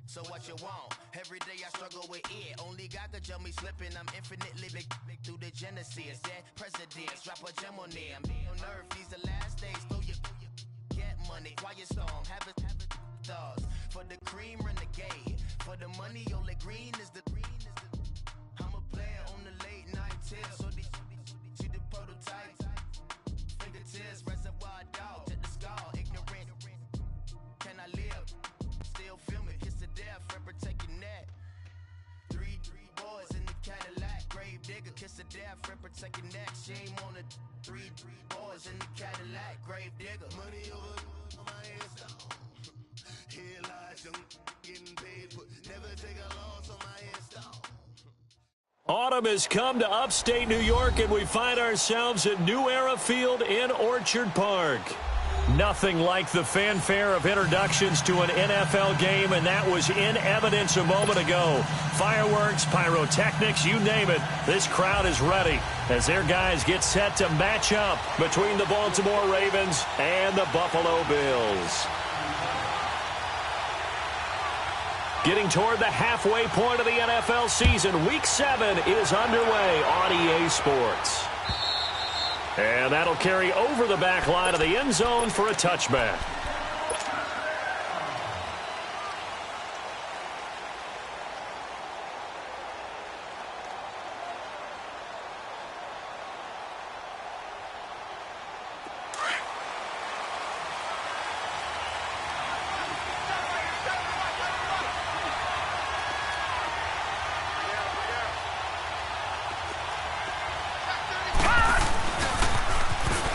So what you want? Every day I struggle with it. Only God could tell me slipping. I'm infinitely big through the genesis. Dead presidents, drop a gem on them. On earth, these the last days. Throw your get money, quiet storm. Have it thoughts for the cream renegade. For the money, only green is the. I'm a player on the late night tips. So these see the prototype. Fingertips, reservoir dog to the skull. Ignorant. Can I live? Still film it. Kiss the death, rep protect your neck. Three boys in the Cadillac. Grave digger, kiss the death, rep protect your neck. Shame on the three boys in the Cadillac. Grave digger. Money over on my headstone. Here lies young, getting paid, but never take a loss on my headstone. Autumn has come to upstate New York, and we find ourselves at New Era Field in Orchard Park. Nothing like the fanfare of introductions to an NFL game, and that was in evidence a moment ago. Fireworks, pyrotechnics, you name it. This crowd is ready as their guys get set to match up between the Baltimore Ravens and the Buffalo Bills. Getting toward the halfway point of the NFL season, Week 7 is underway on EA Sports. And that'll carry over the back line of the end zone for a touchback.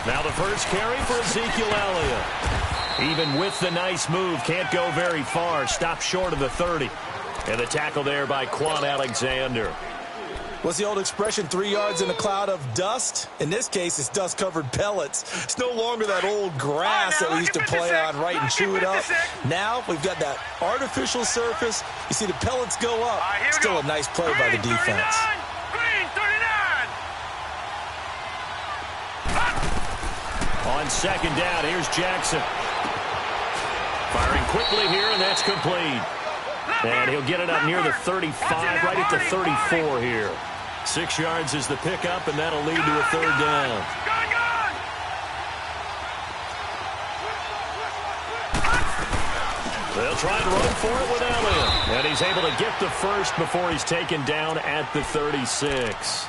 Now the first carry for Ezekiel Elliott. Even with the nice move, can't go very far. Stopped short of the 30. And the tackle there by Quan Alexander. What's the old expression, 3 yards in a cloud of dust? In this case, it's dust-covered pellets. It's no longer that old grass that we used to play on, right, and chew it up. Now we've got that artificial surface. You see the pellets go up. Still a nice play by the defense. On second down, here's Jackson. Firing quickly here, and that's complete. And he'll get it up near the 35, right at the 34 here. 6 yards is the pickup, and that'll lead to a third down. They'll try and run for it with Elliott. And he's able to get the first before he's taken down at the 36.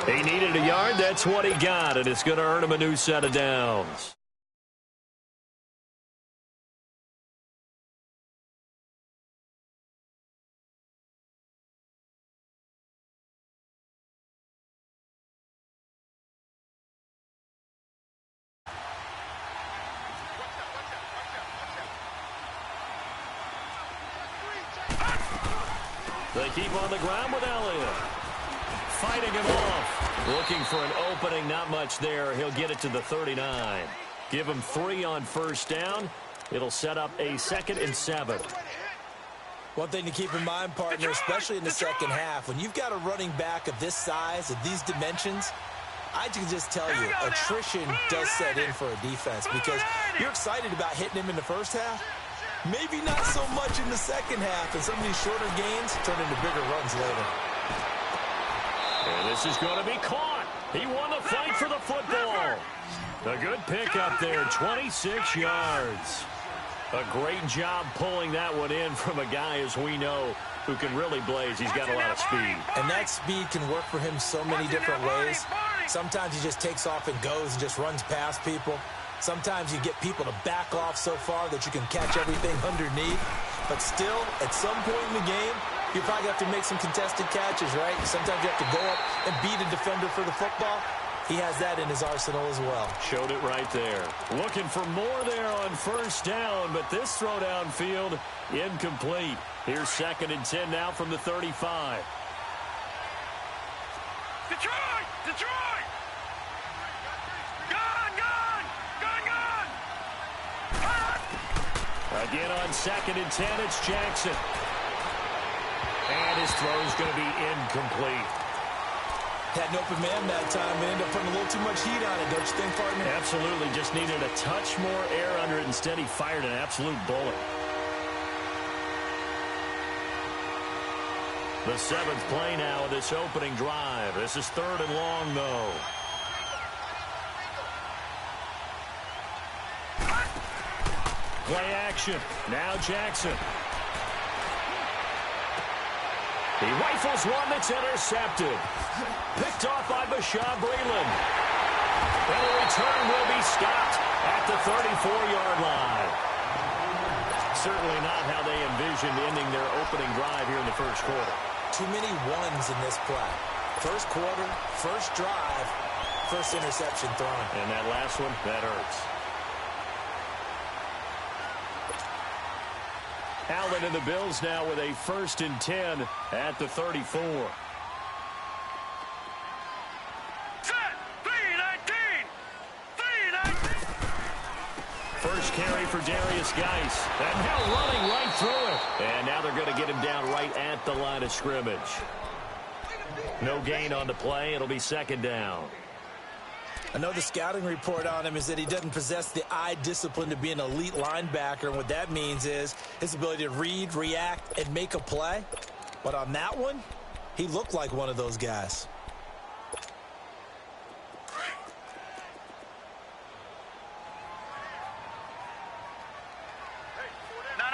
He needed a yard. That's what he got, and it's going to earn him a new set of downs. They keep on the ground with Elliott. Fighting him off. Looking for an opening. Not much there. He'll get it to the 39. Give him 3 on first down. It'll set up a 2nd and 7. One thing to keep in mind, partner, especially in the second half, when you've got a running back of this size, of these dimensions, I can just tell you, attrition does set in for a defense because you're excited about hitting him in the first half. Maybe not so much in the second half, and some of these shorter gains turn into bigger runs later. And this is going to be caught. He won the fight for the football. A good pickup there, 26 yards. A great job pulling that one in from a guy, as we know, who can really blaze. He's got a lot of speed. And that speed can work for him so many different ways. Sometimes he just takes off and goes and just runs past people. Sometimes you get people to back off so far that you can catch everything underneath. But still, at some point in the game, You probably have to make some contested catches, right? Sometimes you have to go up and beat a defender for the football. He has that in his arsenal as well. Showed it right there. Looking for more there on first down, but this throw downfield incomplete. Here's 2nd and 10 now from the 35. Detroit! Detroit! Gone! Gone! Gone! Gone! Again on 2nd and 10, it's Jackson. And his throw's going to be incomplete. Had an open man that time and ended up putting a little too much heat on it, don't you think, partner? Absolutely. Just needed a touch more air under it. Instead, he fired an absolute bullet. The 7th play now of this opening drive. This is 3rd and long, though. Play action. Now Jackson. He rifles one that's intercepted. Picked off by Bashaw Breeland. And the return will be stopped at the 34-yard line. Certainly not how they envisioned ending their opening drive here in the first quarter. Too many ones in this play. First quarter, first drive, first interception thrown. And that last one, that hurts. Allen and the Bills now with a 1st and 10 at the 34. Set! 3-19! 3-19! First carry for Darius Geis. And now running right through it. And now they're going to get him down right at the line of scrimmage. No gain on the play. It'll be 2nd down. I know the scouting report on him is that he doesn't possess the eye discipline to be an elite linebacker. And what that means is his ability to read, react, and make a play. But on that one, he looked like one of those guys. No.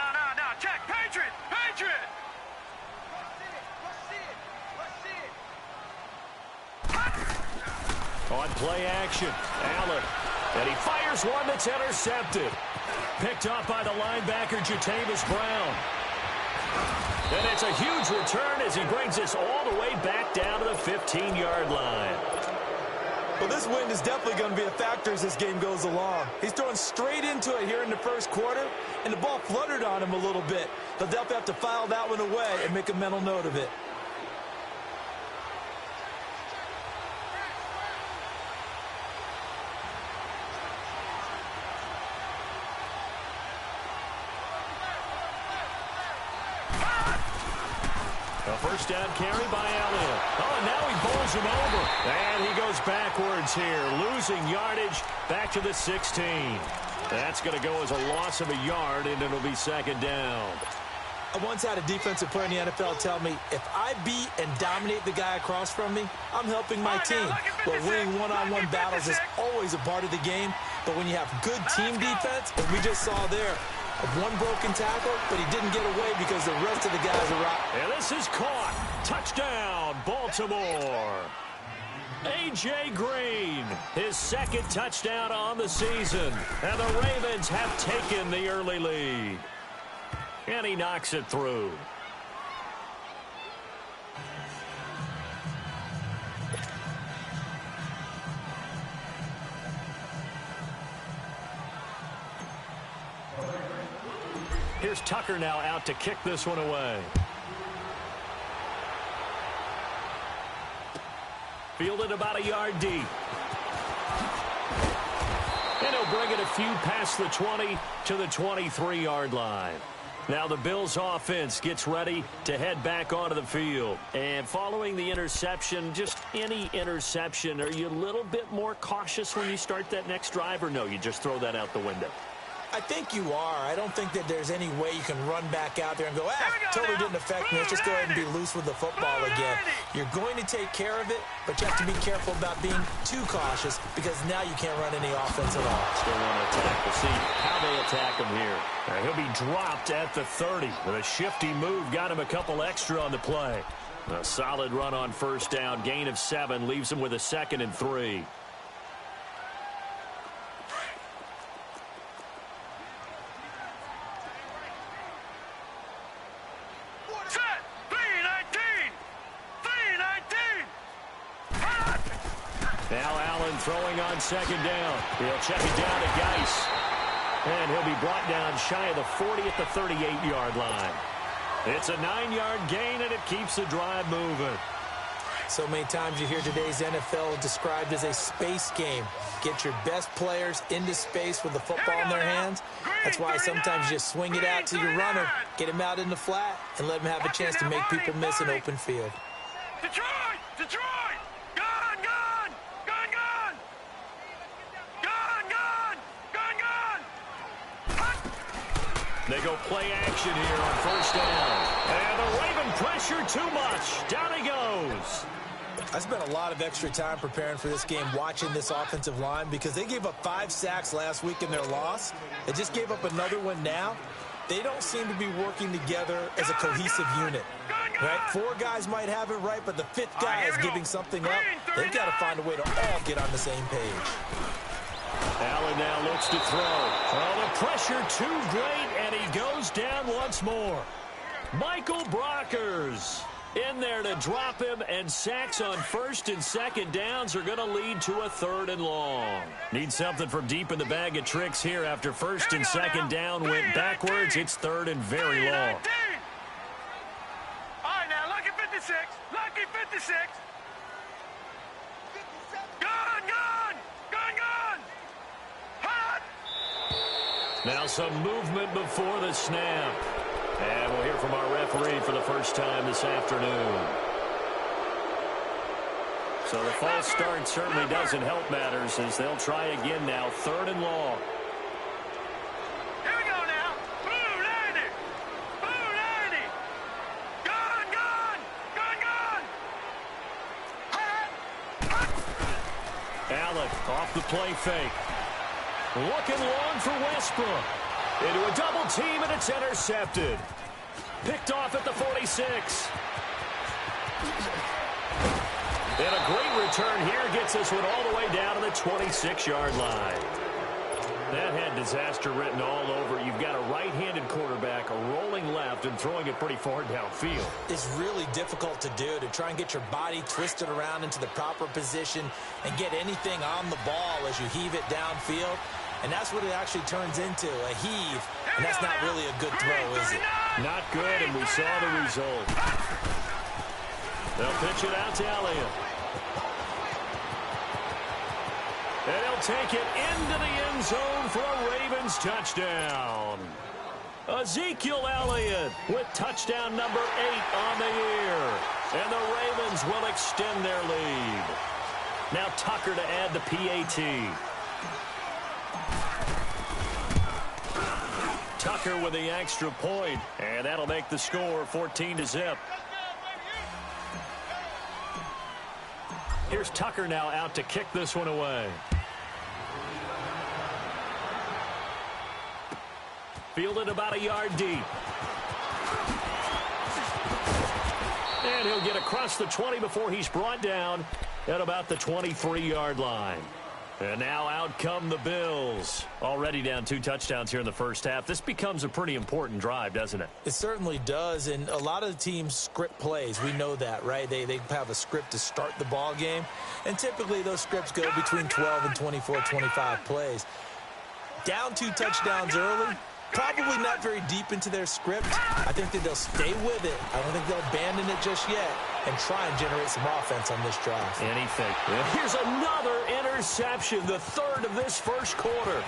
Check. Patriot! Patriot! On play action, Allen. And he fires one that's intercepted. Picked off by the linebacker, Jatavis Brown. And it's a huge return as he brings us all the way back down to the 15-yard line. Well, this wind is definitely going to be a factor as this game goes along. He's throwing straight into it here in the first quarter, and the ball fluttered on him a little bit. He'll definitely have to file that one away and make a mental note of it. A first down carry by Allen. Oh, and now he bowls him over. And he goes backwards here, losing yardage back to the 16. That's going to go as a loss of a yard, and it'll be 2nd down. I once had a defensive player in the NFL tell me, if I beat and dominate the guy across from me, I'm helping my team. But winning one-on-one battles is always a part of the game. But when you have good team defense, as we just saw there, one broken tackle, but he didn't get away because the rest of the guys are out. And this is caught. Touchdown, Baltimore. A.J. Green, his 2nd touchdown on the season. And the Ravens have taken the early lead. And he knocks it through. Here's Tucker now out to kick this one away. Fielded about a yard deep. And he'll bring it a few past the 20 to the 23-yard line. Now the Bills offense gets ready to head back onto the field. And following the interception, just any interception, are you a little bit more cautious when you start that next drive, or no, you just throw that out the window? I think you are. I don't think that there's any way you can run back out there and go, totally didn't affect me. Let's just go ahead and be loose with the football again. You're going to take care of it, but you have to be careful about being too cautious because now you can't run any offense at all. Still want to attack. We'll see how they attack him here. He'll be dropped at the 30. With a shifty move, got him a couple extra on the play. A solid run on first down. Gain of 7 leaves him with a 2nd and 3. Set! 3-19! Now Allen throwing on second down. He'll check it down to Geis. And he'll be brought down shy of the 40 at the 38-yard line. It's a 9-yard gain, and it keeps the drive moving. So many times you hear today's NFL described as a space game. Get your best players into space with the football in their hands. That's why sometimes you just swing it out to your runner, get him out in the flat, and let him have a chance to make people miss an open field. Detroit! Detroit! Gun, gun! Gun, gun! Gun, gun! Gun, gun! Hut! They go play action here on first down. And the Raven pressure too much. Down he goes. I spent a lot of extra time preparing for this game watching this offensive line because they gave up 5 sacks last week in their loss. They just gave up another one now. They don't seem to be working together as a cohesive unit. Right? 4 guys might have it right, but the 5th guy is giving something up. They've got to find a way to all get on the same page. Allen now looks to throw. Oh, the pressure too great, and he goes down once more. Michael Brockers in there to drop him, and sacks on first and second downs are going to lead to a 3rd and long. Need something from deep in the bag of tricks here after first and second down went backwards. It's 3rd and very long. All right, now, lucky 56. Lucky 56. Gun, gun! Gun, gun! Hot! Now some movement before the snap. And we'll hear from our referee for the first time this afternoon. So the false start certainly doesn't help matters as they'll try again now. 3rd and long. Here we go now. Blue 90. Blue 90. Gun, gun! Gun, gun! Hot! Hot! Allen off the play fake. Looking long for Westbrook. Into a double team, and it's intercepted. Picked off at the 46. And a great return here gets this one all the way down to the 26-yard line. That had disaster written all over. You've got a right-handed quarterback rolling left and throwing it pretty far downfield. It's really difficult to do, to try and get your body twisted around into the proper position and get anything on the ball as you heave it downfield. And that's what it actually turns into, a heave. And that's not really a good throw, is it? Not good, and we saw the result. They'll pitch it out to Elliott. And he'll take it into the end zone for a Ravens touchdown. Ezekiel Elliott with touchdown number 8 on the year. And the Ravens will extend their lead. Now Tucker to add the PAT. Tucker with the extra point, and that'll make the score 14-0. Here's Tucker now out to kick this one away. Fielded about a yard deep. And he'll get across the 20 before he's brought down at about the 23-yard line. And now out come the Bills. Already down 2 touchdowns here in the first half. This becomes a pretty important drive, doesn't it? It certainly does, and a lot of the teams script plays. We know that, right? They have a script to start the ball game, and typically those scripts go between 12 and 24, 25 plays. Down 2 touchdowns early, probably not very deep into their script. I think that they'll stay with it. I don't think they'll abandon it just yet and try and generate some offense on this drive. Anything. Here's another interception, the 3rd of this first quarter.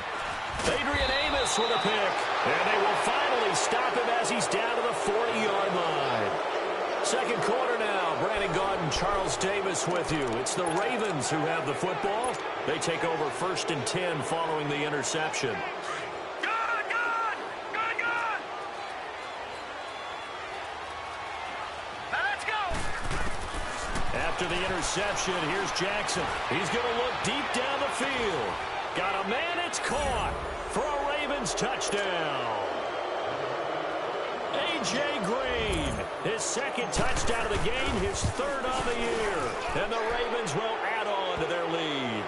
Adrian Amos with a pick. And they will finally stop him as he's down to the 40-yard line. Second quarter now. Brandon Gaudin, Charles Davis with you. It's the Ravens who have the football. They take over 1st and 10 following the interception. After the interception, here's Jackson. He's going to look deep down the field. Got a man, it's caught for a Ravens touchdown. A.J. Green, his 2nd touchdown of the game, his 3rd on the year. And the Ravens will add on to their lead.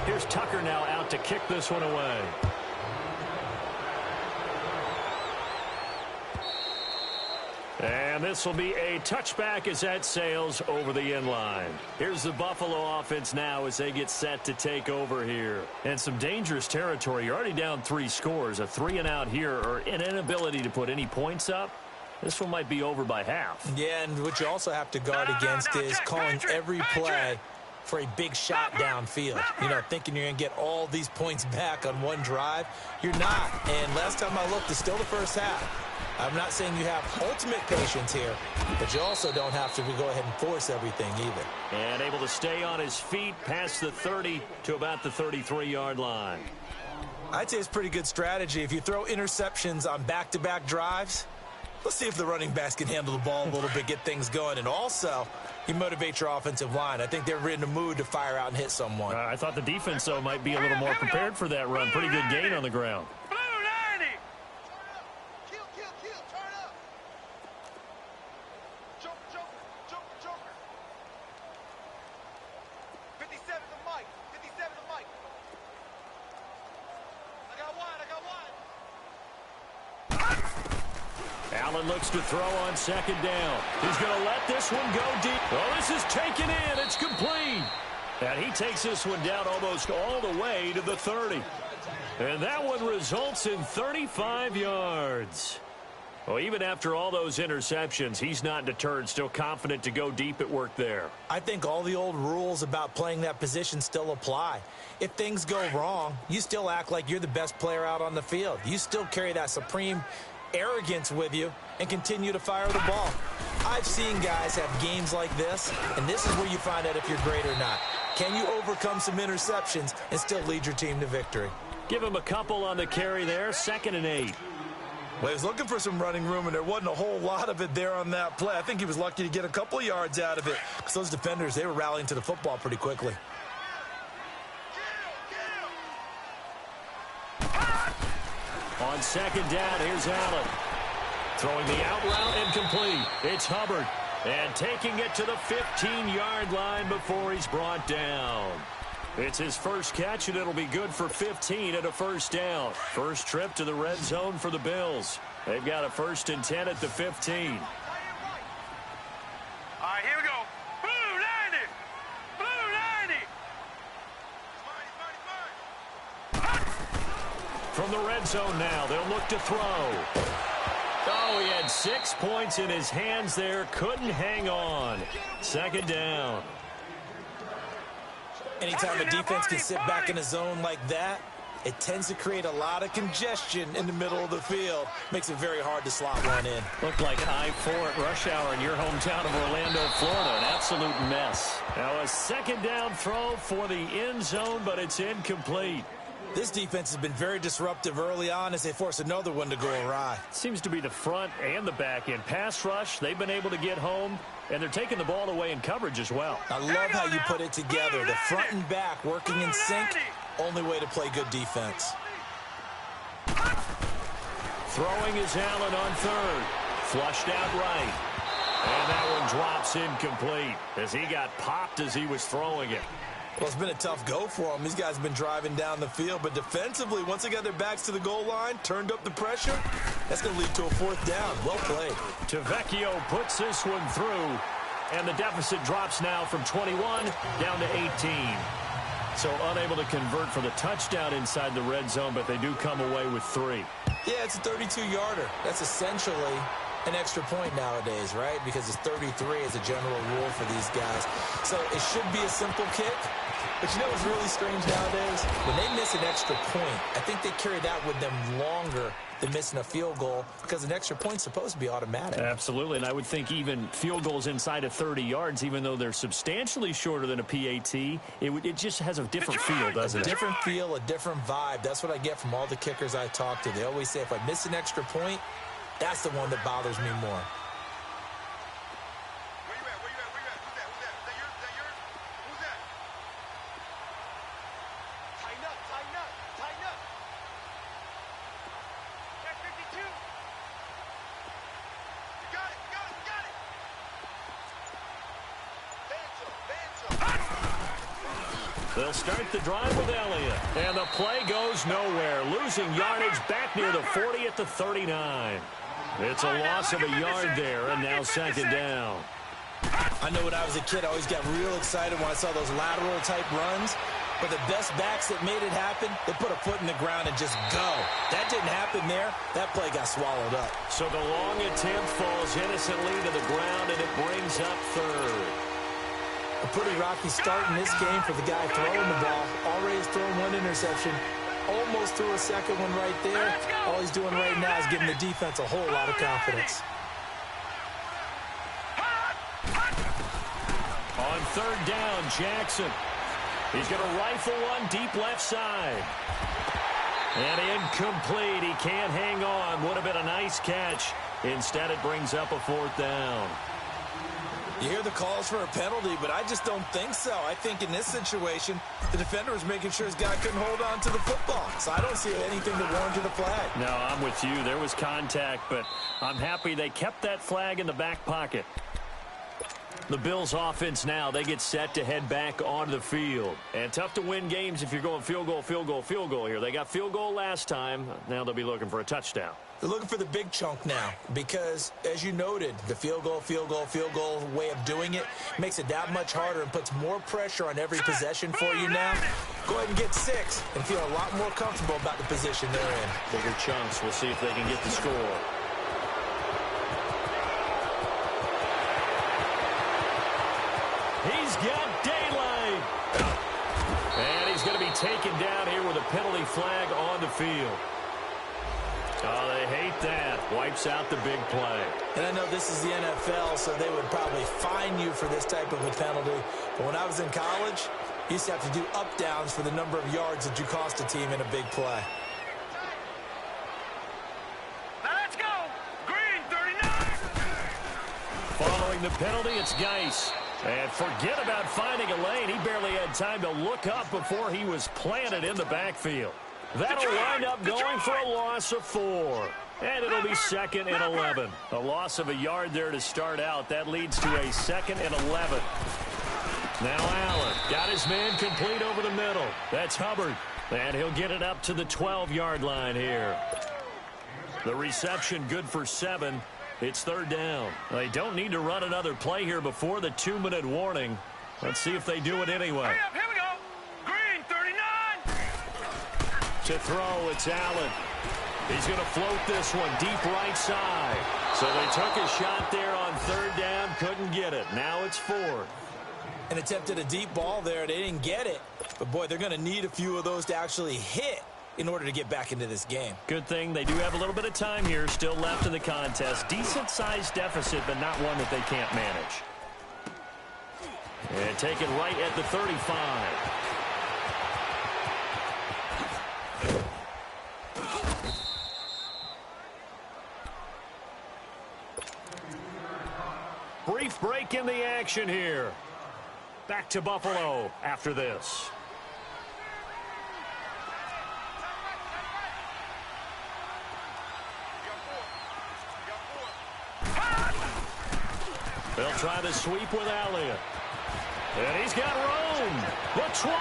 Here's Tucker now out to kick this one away. And this will be a touchback as that sails over the end line. Here's the Buffalo offense now as they get set to take over here. And some dangerous territory. You're already down 3 scores. A 3-and-out here or an inability to put any points up. This one might be over by half. Yeah, and what you also have to guard against is calling every play for a big shot downfield. You know, thinking you're going to get all these points back on one drive. You're not. And last time I looked, it's still the first half. I'm not saying you have ultimate patience here, but you also don't have to go ahead and force everything either. And able to stay on his feet past the 30 to about the 33-yard line. I'd say it's pretty good strategy. If you throw interceptions on back-to-back drives, let's see if the running backs can handle the ball a little bit, get things going. And also, you motivate your offensive line. I think they're in the mood to fire out and hit someone. I thought the defense, though, might be a little more prepared for that run. Pretty good gain on the ground. Allen looks to throw on second down. He's going to let this one go deep. Oh, this is taken in. It's complete. And he takes this one down almost all the way to the 30. And that one results in 35 yards. Well, even after all those interceptions, he's not deterred, still confident to go deep at work there. I think all the old rules about playing that position still apply. If things go wrong, you still act like you're the best player out on the field. You still carry that supreme arrogance with you and continue to fire the ball. I've seen guys have games like this, and this is where you find out if you're great or not. Can you overcome some interceptions and still lead your team to victory? Give him a couple on the carry there, 2nd and 8. Well, he was looking for some running room, and there wasn't a whole lot of it there on that play. I think he was lucky to get a couple of yards out of it because those defenders, they were rallying to the football pretty quickly. On second down, here's Allen. Throwing the out route incomplete. It's Hubbard. And taking it to the 15-yard line before he's brought down. It's his first catch, and it'll be good for 15 and a first down. First trip to the red zone for the Bills. They've got a 1st and 10 at the 15. All right, here we go. Blue 90. Blue 90. From the red zone now, they'll look to throw. Oh, he had 6 points in his hands there. Couldn't hang on. 2nd down. Anytime a defense can sit back in a zone like that, it tends to create a lot of congestion in the middle of the field. Makes it very hard to slot one in. Looked like I-4 at rush hour in your hometown of Orlando, Florida. An absolute mess. Now a 2nd down throw for the end zone, but it's incomplete. This defense has been very disruptive early on as they force another one to go awry. Seems to be the front and the back end. Pass rush, they've been able to get home, and they're taking the ball away in coverage as well. I love how you put it together. The front and back working in sync. Only way to play good defense. Throwing is Allen on 3rd. Flushed out right. And that one drops incomplete as he got popped as he was throwing it. Well, it's been a tough go for them. These guys have been driving down the field, but defensively, once they got their backs to the goal line, turned up the pressure, that's going to lead to a 4th down. Well played. Tavecchio puts this one through, and the deficit drops now from 21 down to 18. So unable to convert for the touchdown inside the red zone, but they do come away with 3. Yeah, it's a 32-yarder. That's essentially an extra point nowadays, right? Because it's 33 as a general rule for these guys. So it should be a simple kick. But you know what's really strange nowadays? When they miss an extra point, I think they carry that with them longer than missing a field goal because an extra point's supposed to be automatic. Absolutely, and I would think even field goals inside of 30 yards, even though they're substantially shorter than a PAT, it just has a different feel, doesn't it? A different feel, a different vibe. That's what I get from all the kickers I talk to. They always say if I miss an extra point, that's the one that bothers me more. Where you at? Who's that? Is that yours? Who's that? Tighten up. Check 52. You got it. They'll start the drive with Elliott. And the play goes nowhere. Losing yardage back near the 40 at the 39. It's a loss of a yard there, and now second down. I know when I was a kid, I always got real excited when I saw those lateral-type runs. But the best backs that made it happen, they put a foot in the ground and just go. That didn't happen there. That play got swallowed up. So the long attempt falls innocently to the ground, and it brings up third. A pretty rocky start in this game for the guy throwing the ball. Already has thrown one interception. Almost threw a second one right there. All he's doing right now is giving the defense a whole lot of confidence. On third down, Jackson. He's going to rifle one deep left side. And incomplete. He can't hang on. Would have been a nice catch. Instead, it brings up a fourth down. You hear the calls for a penalty, but I just don't think so. I think in this situation, the defender was making sure his guy couldn't hold on to the football. So I don't see anything that warranted a flag. No, I'm with you. There was contact, but I'm happy they kept that flag in the back pocket. The Bills offense now, they get set to head back onto the field. And tough to win games if you're going field goal, field goal, field goal here. They got field goal last time. Now they'll be looking for a touchdown. They're looking for the big chunk now because, as you noted, the field goal way of doing it makes it that much harder and puts more pressure on every possession for you now. Go ahead and get 6 and feel a lot more comfortable about the position they're in. Bigger chunks. We'll see if they can get the score. He's got daylight. And he's going to be taken down here with a penalty flag on the field. Oh, they hate that. Wipes out the big play. And I know this is the NFL, so they would probably fine you for this type of a penalty. But when I was in college, you used to have to do up-downs for the number of yards that you cost a team in a big play. Now let's go. Green 39. Following the penalty, it's Geis. And forget about finding a lane. He barely had time to look up before he was planted in the backfield. That'll wind up going for a loss of 4. And it'll be second and 11. A loss of a yard there to start out. That leads to a second and 11. Now Allen got his man complete over the middle. That's Hubbard. And he'll get it up to the 12-yard line here. The reception good for 7. It's third down. They don't need to run another play here before the 2-minute warning. Let's see if they do it anyway. Hurry up, here we go. Green 39. To throw, it's Allen. He's going to float this one deep right side. So they took a shot there on third down, couldn't get it. Now it's 4. And attempted a deep ball there. They didn't get it. But, boy, they're going to need a few of those to actually hit in order to get back into this game. Good thing they do have a little bit of time here still left in the contest. Decent-sized deficit, but not one that they can't manage. And taken right at the 35. Brief break in the action here. Back to Buffalo after this. They'll try the sweep with Elliott. And he's got room. The 20.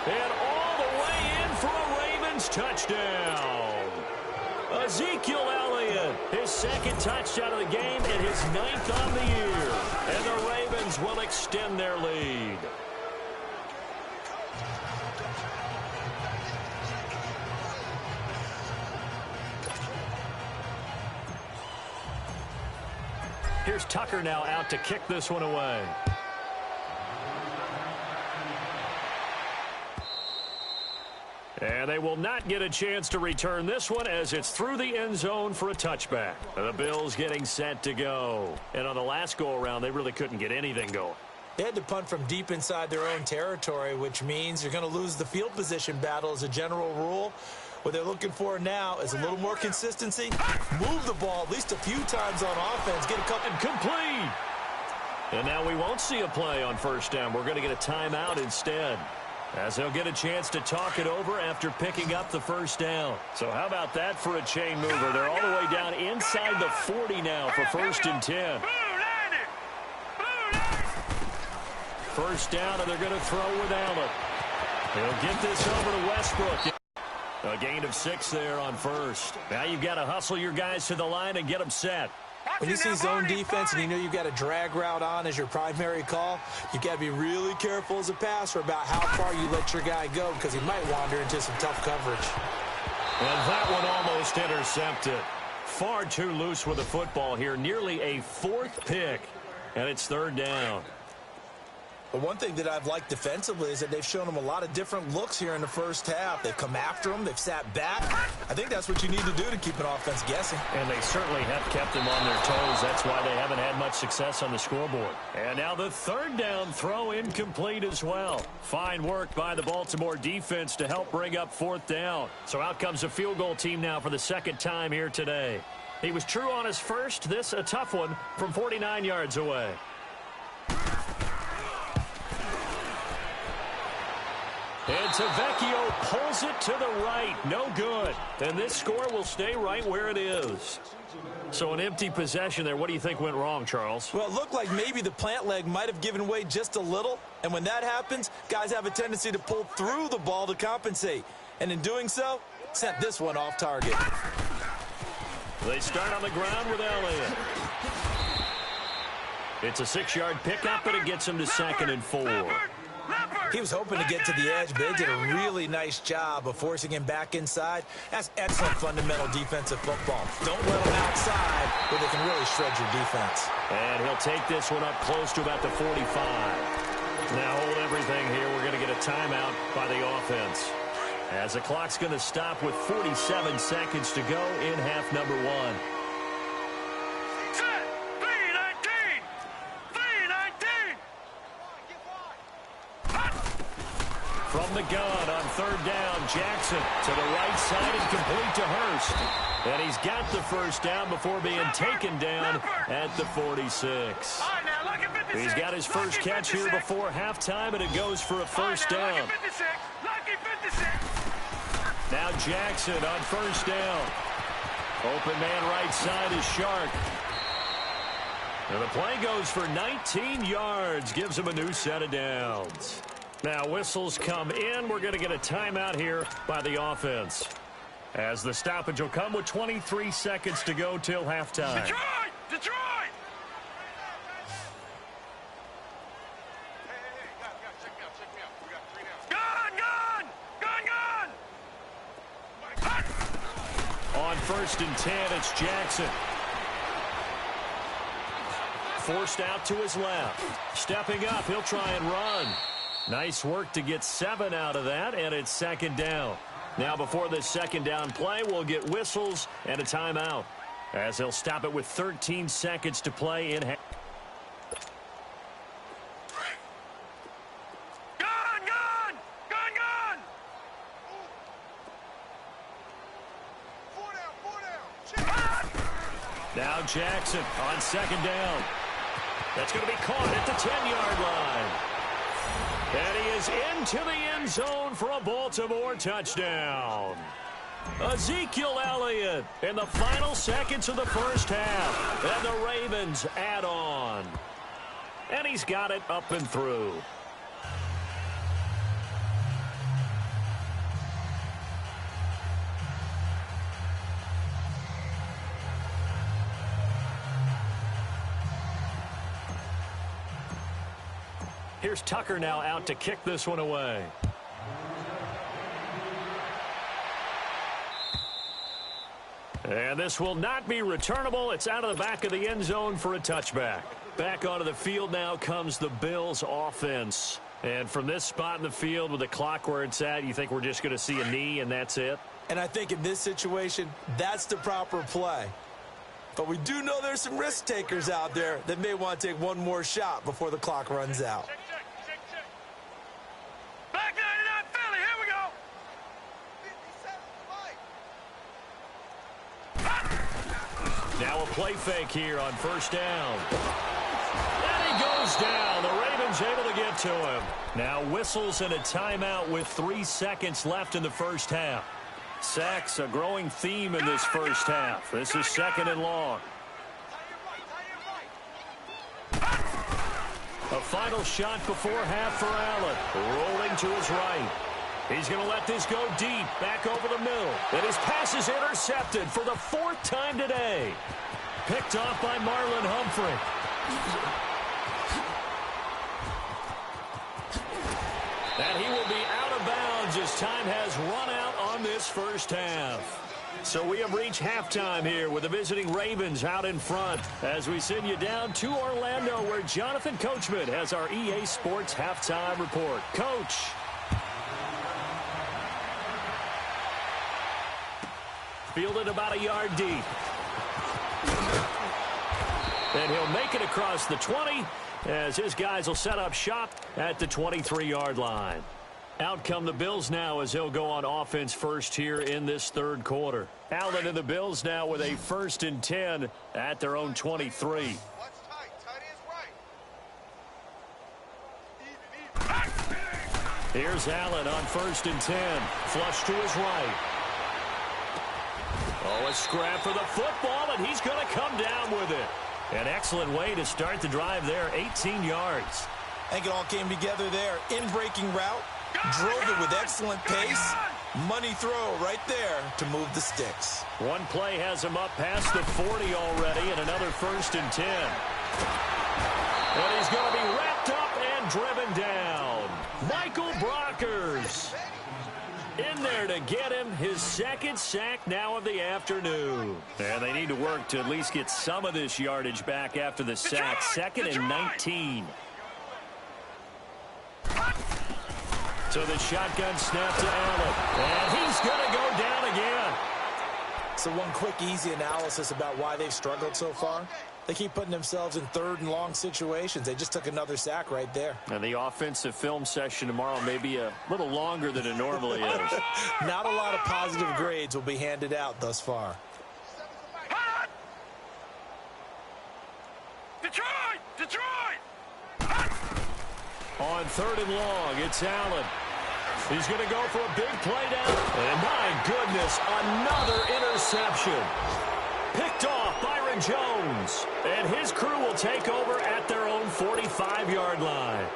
And all the way in for a Ravens touchdown. Ezekiel Elliott, his second touchdown of the game and his 9th on the year. And the Ravens will extend their lead. Here's Tucker now out to kick this one away. And they will not get a chance to return this one as it's through the end zone for a touchback. The Bills getting set to go. And on the last go-around, they really couldn't get anything going. They had to punt from deep inside their own territory, which means you're going to lose the field position battle as a general rule. What they're looking for now is a little more consistency. Move the ball at least a few times on offense. Get a couple. Complete. And now we won't see a play on first down. We're going to get a timeout instead, as they'll get a chance to talk it over after picking up the first down. So how about that for a chain mover? They're all the way down inside the 40 now for first and 10. First down, and they're going to throw with Allen. He'll get this over to Westbrook. A gain of 6 there on first. Now you've got to hustle your guys to the line and get them set. When you see zone defense and you know you've got a drag route on as your primary call, you've got to be really careful as a passer about how far you let your guy go because he might wander into some tough coverage. And that one almost intercepted. Far too loose with the football here. Nearly a 4th pick. And it's 3rd down. But one thing that I've liked defensively is that they've shown them a lot of different looks here in the first half. They've come after them. They've sat back. I think that's what you need to do to keep an offense guessing. And they certainly have kept them on their toes. That's why they haven't had much success on the scoreboard. And now the 3rd down throw incomplete as well. Fine work by the Baltimore defense to help bring up 4th down. So out comes a field goal team now for the 2nd time here today. He was true on his first. This a tough one from 49 yards away. And Tavecchio pulls it to the right. No good. And this score will stay right where it is. So an empty possession there. What do you think went wrong, Charles? Well, it looked like maybe the plant leg might have given way just a little. And when that happens, guys have a tendency to pull through the ball to compensate. And in doing so, sent this one off target. They start on the ground with Elliott. It's a 6-yard pickup, but it gets him to 2nd and 4. He was hoping to get to the edge, but they did a really nice job of forcing him back inside. That's excellent fundamental defensive football. Don't let them outside where they can really shred your defense. And he'll take this one up close to about the 45. Now hold everything here. We're going to get a timeout by the offense. As the clock's going to stop with 47 seconds to go in half number 1. From the gun on 3rd down, Jackson to the right side and complete to Hurst. And he's got the 1st down before being taken down at the 46. He's got his first catch here before halftime, and it goes for a 1st down. Now Jackson on 1st down. Open man right side is Shark. And the play goes for 19 yards, gives him a new set of downs. Now whistles come in. We're going to get a timeout here by the offense. As the stoppage will come with 23 seconds to go till halftime. Detroit! Detroit! Hey, guys, check me out. We got 3 downs. Gun! On 1st and 10, it's Jackson. Forced out to his left. Stepping up, he'll try and run. Nice work to get 7 out of that, and it's 2nd down. Now before this 2nd down play, we'll get whistles and a timeout, as they'll stop it with 13 seconds to play in half. Gun! 4 down. Now Jackson on 2nd down. That's going to be caught at the 10-yard line. And he is into the end zone for a Baltimore touchdown. Ezekiel Elliott in the final seconds of the first half. And the Ravens add on. And he's got it up and through. Here's Tucker now out to kick this one away. And this will not be returnable. It's out of the back of the end zone for a touchback. Back onto the field now comes the Bills offense. And from this spot in the field with the clock where it's at, you think we're just going to see a knee and that's it? And I think in this situation, that's the proper play. But we do know there's some risk takers out there that may want to take one more shot before the clock runs out. Check. Back 99 Philly, here we go. Now a play fake here on 1st down. And he goes down. The Ravens able to get to him. Now whistles and a timeout with 3 seconds left in the first half. Sacks, a growing theme in this first half. This is 2nd and long. A final shot before half for Allen. Rolling to his right. He's going to let this go deep, back over the middle. And his pass is intercepted for the 4th time today. Picked off by Marlon Humphrey. And he will be out of bounds as time has run out on this first half. So we have reached halftime here with the visiting Ravens out in front as we send you down to Orlando where Jonathan Coachman has our EA Sports halftime report. Coach. Fielded about a yard deep. And he'll make it across the 20 as his guys will set up shop at the 23-yard line. Out come the Bills now as they'll go on offense first here in this third quarter. Allen and the Bills now with a 1st and 10 at their own 23. Here's Allen on 1st and 10. Flush to his right. Oh, a scrap for the football, and he's going to come down with it. An excellent way to start the drive there, 18 yards. I think it all came together there. In-breaking route, drove it with excellent pace. Money throw right there to move the sticks. One play has him up past the 40 already, and another 1st and 10. And he's going to be wrapped up and driven down. Michael Brockers in there to get him his 2nd sack now of the afternoon. And they need to work to at least get some of this yardage back after the sack. 2nd and 19. So the shotgun snap to Allen. And he's going to go down again. So one quick, easy analysis about why they've struggled so far. They keep putting themselves in 3rd and long situations. They just took another sack right there. And the offensive film session tomorrow may be a little longer than it normally is. Not a lot of positive grades will be handed out thus far. Detroit! Detroit! On 3rd and long, it's Allen. He's going to go for a big play down. And my goodness, another interception. Picked off Byron Jones. And his crew will take over at their own 45-yard line.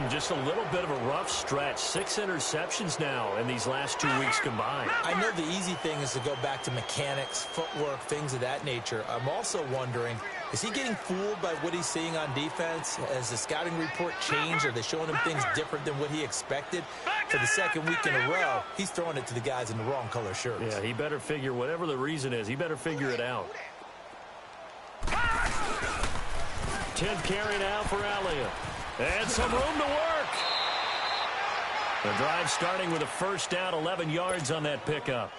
Just a little bit of a rough stretch. 6 interceptions now in these last 2 weeks combined. I know the easy thing is to go back to mechanics, footwork, things of that nature. I'm also wondering, is he getting fooled by what he's seeing on defense? Has the scouting report changed? Are they showing him things different than what he expected? For the 2nd week in a row, he's throwing it to the guys in the wrong color shirts. Yeah, he better figure, whatever the reason is, he better figure it out. 10th carry now for Elliott. And some room to work. The drive starting with a 1st down, 11 yards on that pickup.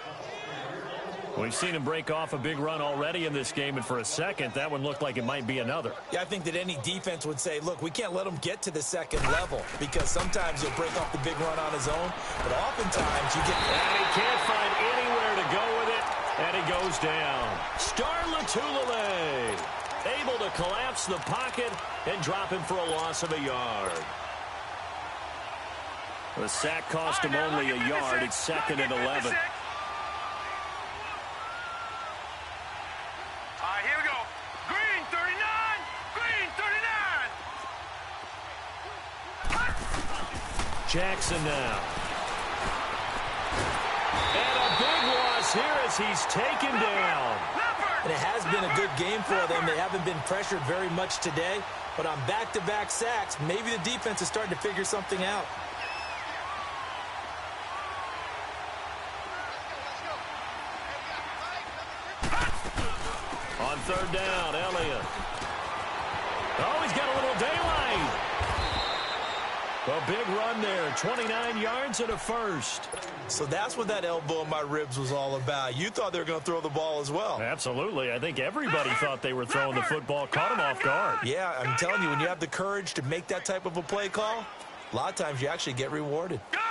We've seen him break off a big run already in this game, and for a second, that one looked like it might be another. Yeah, I think that any defense would say, look, we can't let him get to the 2nd level because sometimes he'll break off the big run on his own, but oftentimes you get... And he can't find anywhere to go with it, and he goes down. Star Latulele able to collapse the pocket and drop him for a loss of a yard. The sack cost him only a yard. It's 2nd and 11. All right, here we go. Green 39. Green 39. Jackson now. And a big loss here as he's taken down. And it has been a good game for them. They haven't been pressured very much today, but on back-to-back sacks, maybe the defense is starting to figure something out. On 3rd down, Elliott. Oh, he's got a little daylight. A big run there, 29 yards and a 1st. So that's what that elbow in my ribs was all about. You thought they were going to throw the ball as well. Absolutely. I think everybody thought they were throwing the football, caught him off guard. Yeah, I'm telling you, when you have the courage to make that type of a play call, a lot of times you actually get rewarded. Gun!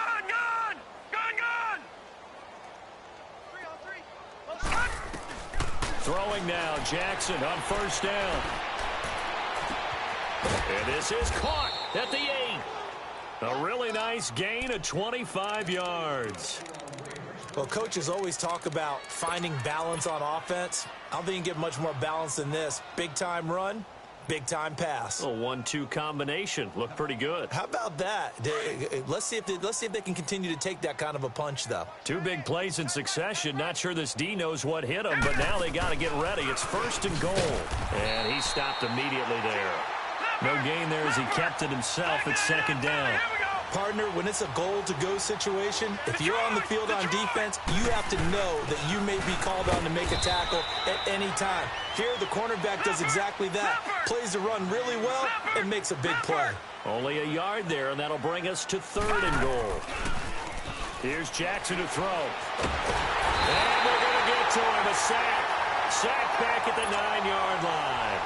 Throwing now, Jackson on 1st down. And this is caught at the 8. A really nice gain of 25 yards. Well, coaches always talk about finding balance on offense. I don't think you can get much more balance than this. Big-time run, Big-time pass. A 1-2 combination. Looked pretty good. How about that? Let's see if they can continue to take that kind of a punch, though. 2 big plays in succession. Not sure this D knows what hit him, but now they got to get ready. It's 1st and goal. And he stopped immediately there. No gain there as he kept it himself at 2nd down. Partner, when it's a goal-to-go situation, if you're on the field on defense, you have to know that you may be called on to make a tackle at any time. Here, the cornerback does exactly that. Plays the run really well and makes a big play. Only a yard there, and that'll bring us to 3rd and goal. Here's Jackson to throw. And they're going to get to him. A sack. Sack back at the 9-yard line.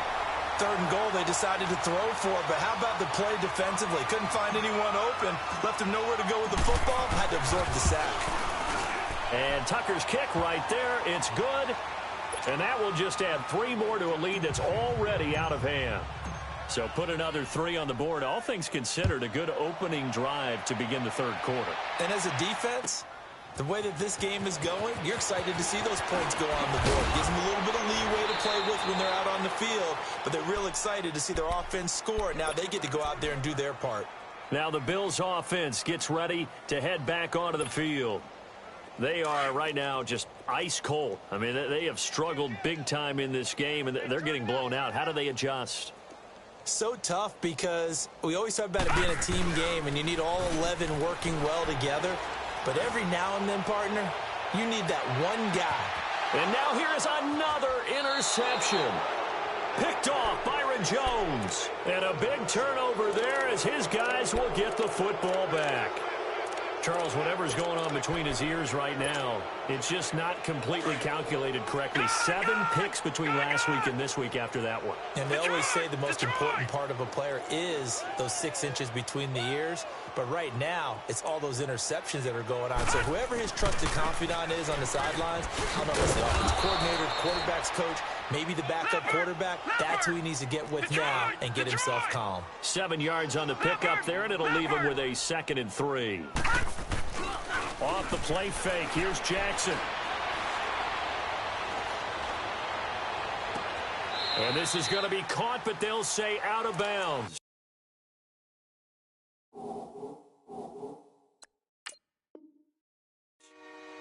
3rd and goal they decided to throw for, but how about the play defensively? Couldn't find anyone open, left him nowhere to go with the football, had to absorb the sack. And Tucker's kick right there, it's good. And that will just add 3 more to a lead that's already out of hand. So put another 3 on the board. All things considered, a good opening drive to begin the 3rd quarter. And as a defense, the way that this game is going, you're excited to see those points go on the board. Gives them a little bit of leeway to play with when they're out on the field, but they're real excited to see their offense score. Now they get to go out there and do their part. Now the Bills offense gets ready to head back onto the field. They are right now just ice cold. I mean, they have struggled big time in this game, and they're getting blown out. How do they adjust? So tough because we always talk about it being a team game, and you need all 11 working well together. But every now and then, partner, you need that one guy. And now here is another interception. Picked off Byron Jones. And a big turnover there as his guys will get the football back. Charles, whatever's going on between his ears right now, it's just not completely calculated correctly. 7 picks between last week and this week after that one. And they always say the most important part of a player is those 6 inches between the ears. But right now, it's all those interceptions that are going on. So whoever his trusted confidant is on the sidelines, I don't know if it's the offense coordinator, quarterback's coach, maybe the backup quarterback, that's who he needs to get with now and get himself calm. 7 yards on the pickup there, and it'll leave him with a 2nd and 3. Off the play fake, here's Jackson. And this is going to be caught, but they'll say out of bounds.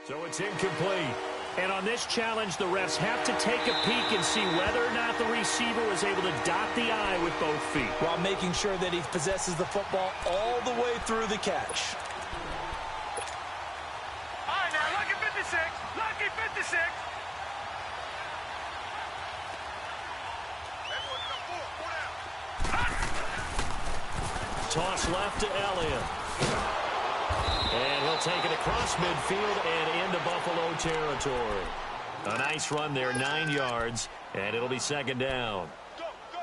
So it's incomplete. And on this challenge, the refs have to take a peek and see whether or not the receiver was able to dot the I with both feet, while making sure that he possesses the football all the way through the catch. All right, now, lucky 56. Lucky 56. Toss left to Elliott. And he'll take it across midfield and into Buffalo territory. A nice run there, 9 yards, and it'll be 2nd down.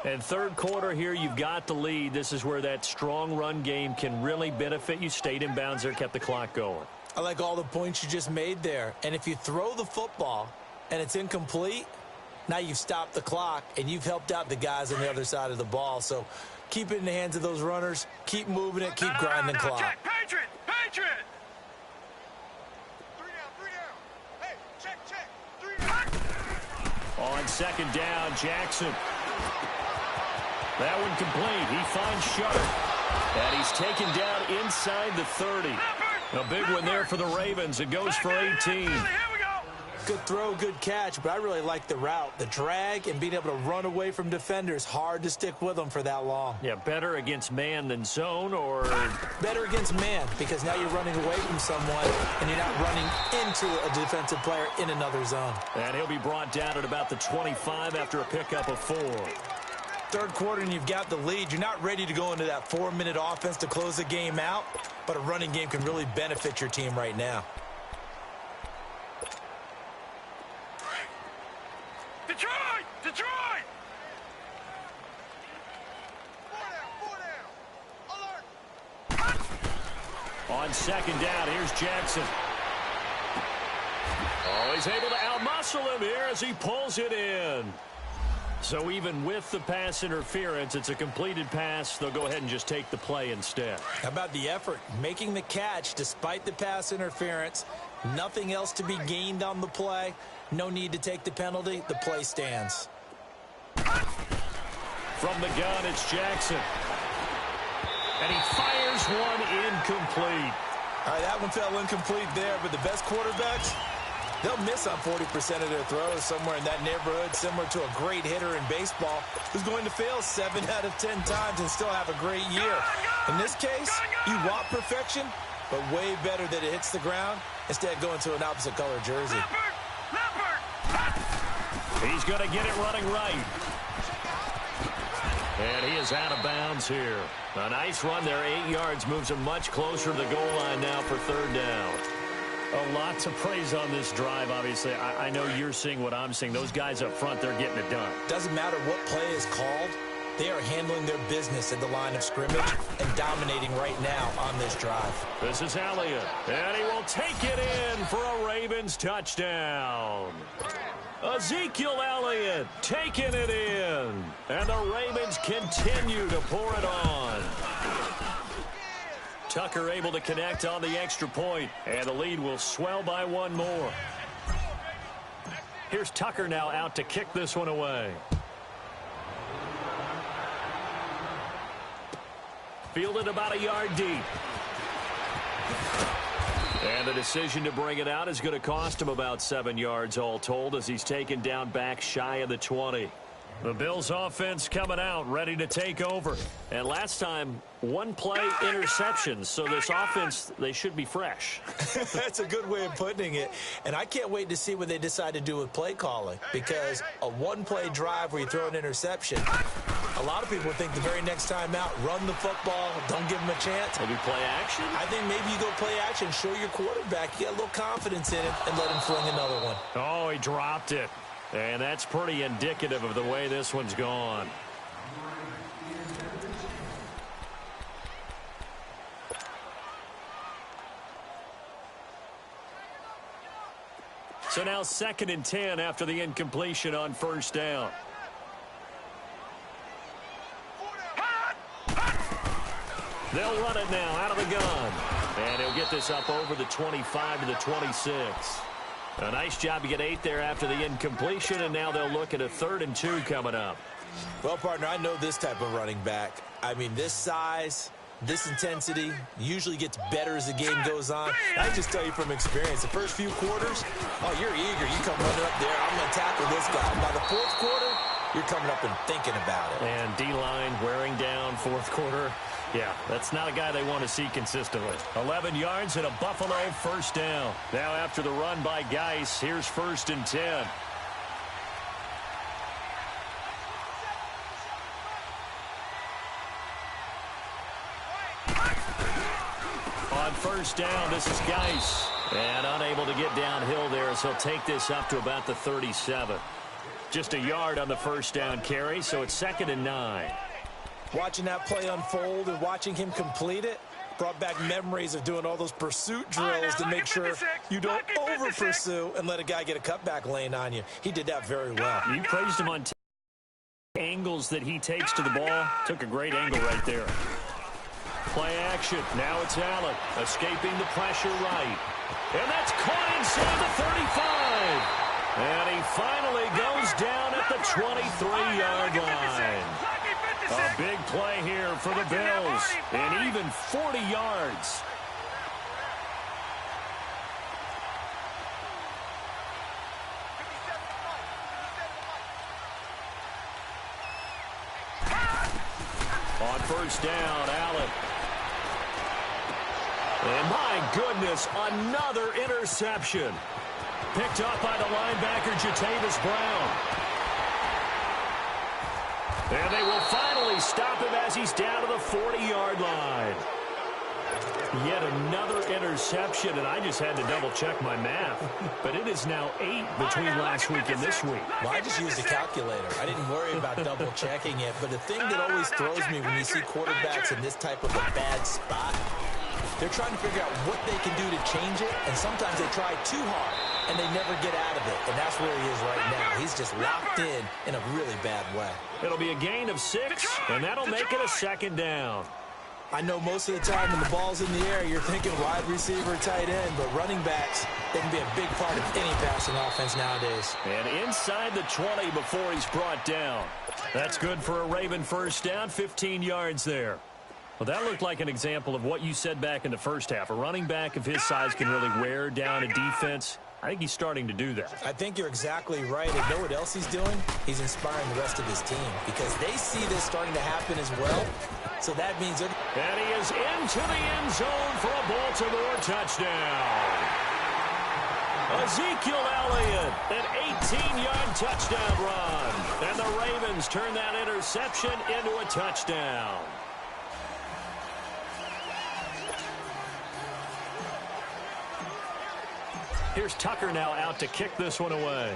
And 3rd quarter here, you've got the lead. This is where that strong run game can really benefit you. Stayed in bounds there, kept the clock going. I like all the points you just made there. And if you throw the football and it's incomplete, now you've stopped the clock and you've helped out the guys on the other side of the ball. So keep it in the hands of those runners. Keep moving it. Keep grinding clock. Check, Patriot! Patriot! 3 down. Hey, check. 3 down. On 2nd down, Jackson. That one complete. He finds Shutter. And he's taken down inside the 30. A big one there for the Ravens. It goes for 18. Good throw, good catch, but I really like the route. The drag and being able to run away from defenders. Hard to stick with them for that long. Yeah, better against man than zone, or? Better against man, because now you're running away from someone and you're not running into a defensive player in another zone. And he'll be brought down at about the 25 after a pickup of 4. 3rd quarter and you've got the lead. You're not ready to go into that 4-minute offense to close the game out, but a running game can really benefit your team right now. Detroit! 4 down. Alert! On 2nd down, here's Jackson. Oh, he's able to outmuscle him here as he pulls it in. So even with the pass interference, it's a completed pass. They'll go ahead and just take the play instead. How about the effort? Making the catch despite the pass interference. Nothing else to be gained on the play. No need to take the penalty. The play stands. From the gun, it's Jackson. And he fires one incomplete. All right, that one fell incomplete there, but the best quarterbacks, they'll miss on 40% of their throws, somewhere in that neighborhood, similar to a great hitter in baseball who's going to fail 7 out of 10 times and still have a great year. In this case, you want perfection, but way better that it hits the ground instead of going to an opposite color jersey. He's going to get it running right. And he is out of bounds here. A nice run there, 8 yards, moves him much closer to the goal line now for third down. A lot to praise on this drive, obviously. I know you're seeing what I'm seeing. Those guys up front, they're getting it done. Doesn't matter what play is called. They are handling their business at the line of scrimmage and dominating right now on this drive. This is Elliott, and he will take it in for a Ravens touchdown. Ezekiel Elliott taking it in, and the Ravens continue to pour it on. Tucker able to connect on the extra point, and the lead will swell by one more. Here's Tucker now out to kick this one away. Fielded about a yard deep. And the decision to bring it out is going to cost him about 7 yards all told as he's taken down back shy of the 20. The Bills offense coming out, ready to take over. And last time, one play interceptions. So this offense, they should be fresh. That's a good way of putting it. And I can't wait to see what they decide to do with play calling. Because a one-play drive where you throw an interception, a lot of people think the very next time out, run the football, don't give them a chance. Maybe play action? I think maybe you go play action, show your quarterback you got a little confidence in it, and let him fling another one. Oh, he dropped it. And that's pretty indicative of the way this one's gone. So now 2nd and 10 after the incompletion on first down. They'll run it now out of the gun. And he'll get this up over the 25 to the 26. A nice job to get 8 there after the incompletion, and now they'll look at a 3rd and 2 coming up. Well, partner, I know this type of running back. I mean, this size, this intensity usually gets better as the game goes on. I just tell you from experience, the first few quarters, oh, you're eager. You come running up there, I'm going to tackle this guy. By the 4th quarter, you're coming up and thinking about it. And D-line wearing down 4th quarter. Yeah, that's not a guy they want to see consistently. 11 yards and a Buffalo first down. Now after the run by Geis, here's 1st and 10. On first down, this is Geis. And unable to get downhill there, so he'll take this up to about the 37. Just a yard on the first down carry, so it's 2nd and 9. Watching that play unfold and watching him complete it brought back memories of doing all those pursuit drills to make sure you don't over-pursue and let a guy get a cutback lane on you. He did that very well. You praised him on angles that he takes to the ball. Took a great angle right there. Play action. Now it's Allen escaping the pressure right. And that's caught inside the 35. And he finally goes down at the 23-yard line. A big play here for the Bills, and even 40 yards. On first down, Allen. And my goodness, another interception. Picked up by the linebacker, Jatavis Brown. And they will finally stop him as he's down to the 40-yard line. Yet another interception, and I just had to double-check my math. But it is now 8 between last week and this week. Well, I just used a calculator. I didn't worry about double-checking it. But the thing that always throws me when you see quarterbacks in this type of a bad spot, they're trying to figure out what they can do to change it, and sometimes they try too hard, and they never get out of it. And that's where he is right now. He's just locked in a really bad way. It'll be a gain of 6, and that'll make it a 2nd down. I know most of the time when the ball's in the air, you're thinking wide receiver, tight end, but running backs, they can be a big part of any passing offense nowadays. And inside the 20 before he's brought down. That's good for a Raven first down, 15 yards there. Well, that looked like an example of what you said back in the first half. A running back of his size can really wear down a defense. I think he's starting to do that. I think you're exactly right. And know what else he's doing? He's inspiring the rest of his team because they see this starting to happen as well. So that means they're... And he is into the end zone for a Baltimore touchdown. Ezekiel Elliott, an 18-yard touchdown run. And the Ravens turn that interception into a touchdown. Here's Tucker now out to kick this one away.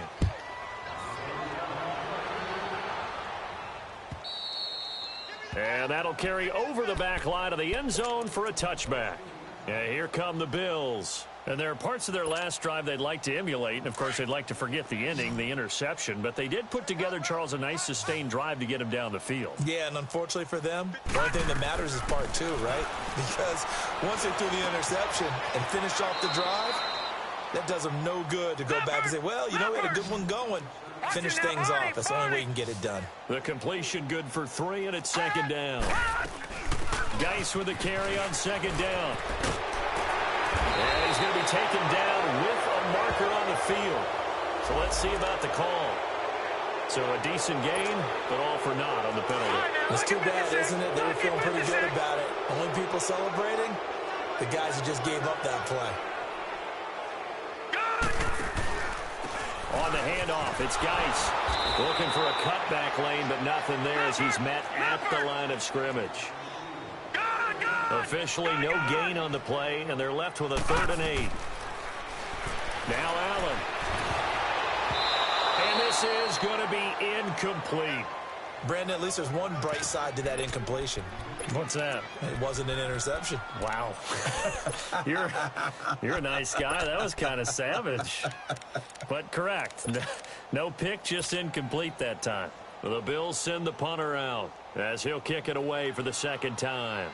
And that'll carry over the back line of the end zone for a touchback. Yeah, here come the Bills. And there are parts of their last drive they'd like to emulate. And, of course, they'd like to forget the ending, the interception. But they did put together, Charles, a nice sustained drive to get him down the field. Yeah, and unfortunately for them, the only thing that matters is part two, right? Because once they threw the interception and finished off the drive, that does them no good to go back and say, well, you know, we had a good one going. Finish things off. That's the only way you can get it done. The completion good for 3, and it's second down. Geis with the carry on second down. And he's going to be taken down with a marker on the field. So let's see about the call. So a decent gain, but all for naught on the penalty. It's too bad, isn't it? They were feeling pretty good about it. Only people celebrating, the guys who just gave up that play. On the handoff, it's Geis looking for a cutback lane, but nothing there as he's met at the line of scrimmage. Officially no gain on the play, and they're left with a 3rd and 8. Now Allen. And this is going to be incomplete. Brandon, at least there's one bright side to that incompletion. What's that? It wasn't an interception. Wow. You're a nice guy. That was kind of savage. But correct. No pick, just incomplete that time. The Bills send the punter out as he'll kick it away for the second time.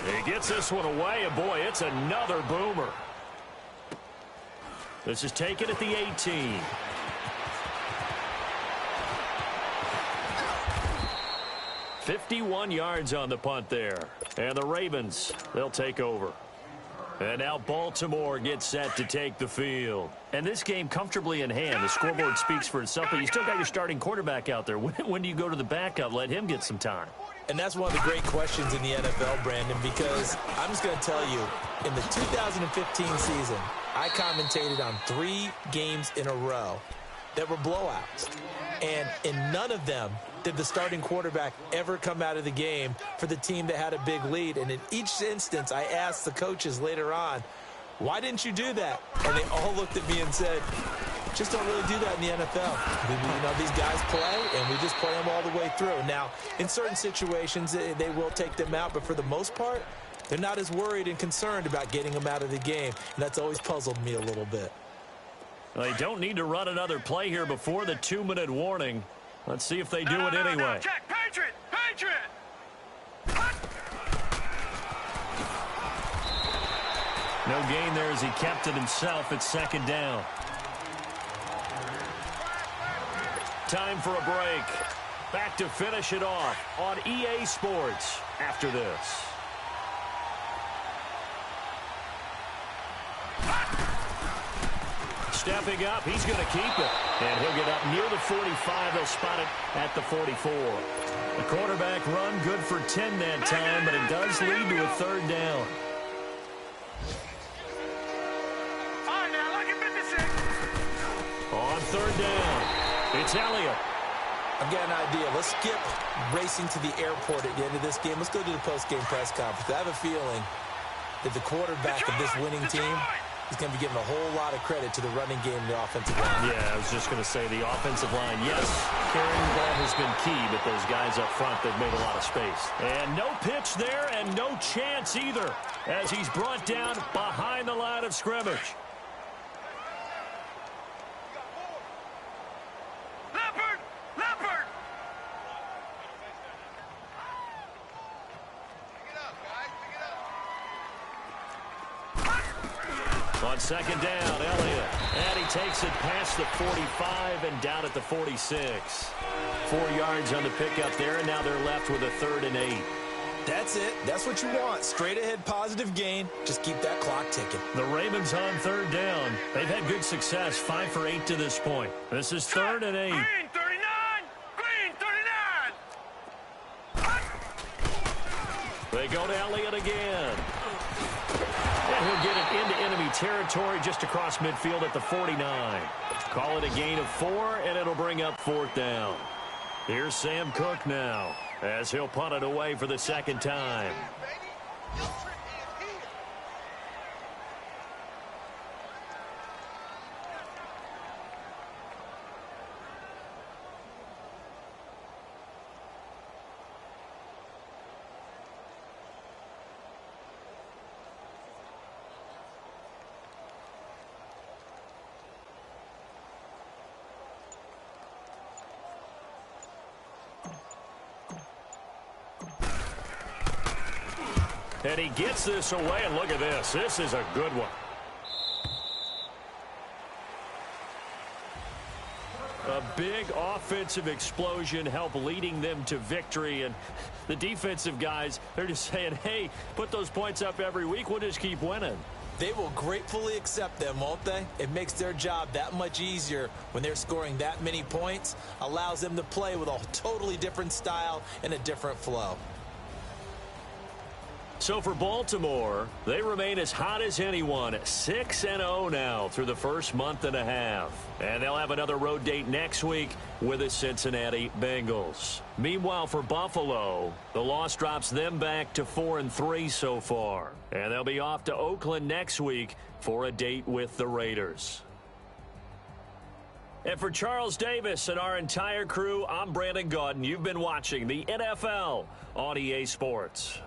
He gets this one away, and boy, it's another boomer. This is taken at the 18. "51 yards on the punt there. And the Ravens, they'll take over. And now Baltimore gets set to take the field. And this game comfortably in hand. The scoreboard speaks for itself, but you still got your starting quarterback out there. When do you go to the backup? Let him get some time. And that's one of the great questions in the NFL, Brandon, because I'm just going to tell you, in the 2015 season, I commentated on 3 games in a row that were blowouts. And in none of them did the starting quarterback ever come out of the game for the team that had a big lead. And in each instance, I asked the coaches later on, why didn't you do that? And they all looked at me and said, just don't really do that in the NFL. You know, these guys play, and we just play them all the way through. Now, in certain situations, they will take them out, but for the most part, they're not as worried and concerned about getting them out of the game. And that's always puzzled me a little bit. They don't need to run another play here before the 2-minute warning. Let's see if they do it anyway. Check, Patriot! Patriot! No gain there as he kept it himself at second down. Time for a break. Back to finish it off on EA Sports after this. Stepping up, he's going to keep it. And he'll get up near the 45. They'll spot it at the 44. The quarterback run good for 10 that time, but it does lead to a 3rd down. All right, now, look at 56. On 3rd down, it's Elliott. I've got an idea. Let's skip racing to the airport at the end of this game. Let's go to the post-game press conference. I have a feeling that the quarterback of this winning team is going to be giving a whole lot of credit to the running game and the offensive line. Yeah, I was just going to say the offensive line, yes, carrying the ball has been key, but those guys up front, they've made a lot of space. And no pitch there and no chance either as he's brought down behind the line of scrimmage. Leopard! On second down, Elliott. And he takes it past the 45 and down at the 46. 4 yards on the pickup there, and now they're left with a 3rd and 8. That's it. That's what you want. Straight ahead positive gain. Just keep that clock ticking. The Ravens on 3rd down. They've had good success, 5 for 8 to this point. This is 3rd and 8. Green 39! Green 39! They go to Elliott again. And he'll get it into enemy territory just across midfield at the 49. Call it a gain of 4, and it'll bring up 4th down. Here's Sam Cook now, as he'll punt it away for the 2nd time. And he gets this away, and look at this. This is a good one. A big offensive explosion helped leading them to victory. And the defensive guys, they're just saying, hey, put those points up every week. We'll just keep winning. They will gratefully accept them, won't they? It makes their job that much easier when they're scoring that many points. Allows them to play with a totally different style and a different flow. So for Baltimore, they remain as hot as anyone, 6-0 now through the first month and a half. And they'll have another road date next week with the Cincinnati Bengals. Meanwhile, for Buffalo, the loss drops them back to 4-3 so far. And they'll be off to Oakland next week for a date with the Raiders. And for Charles Davis and our entire crew, I'm Brandon Gaudin. You've been watching the NFL on EA Sports.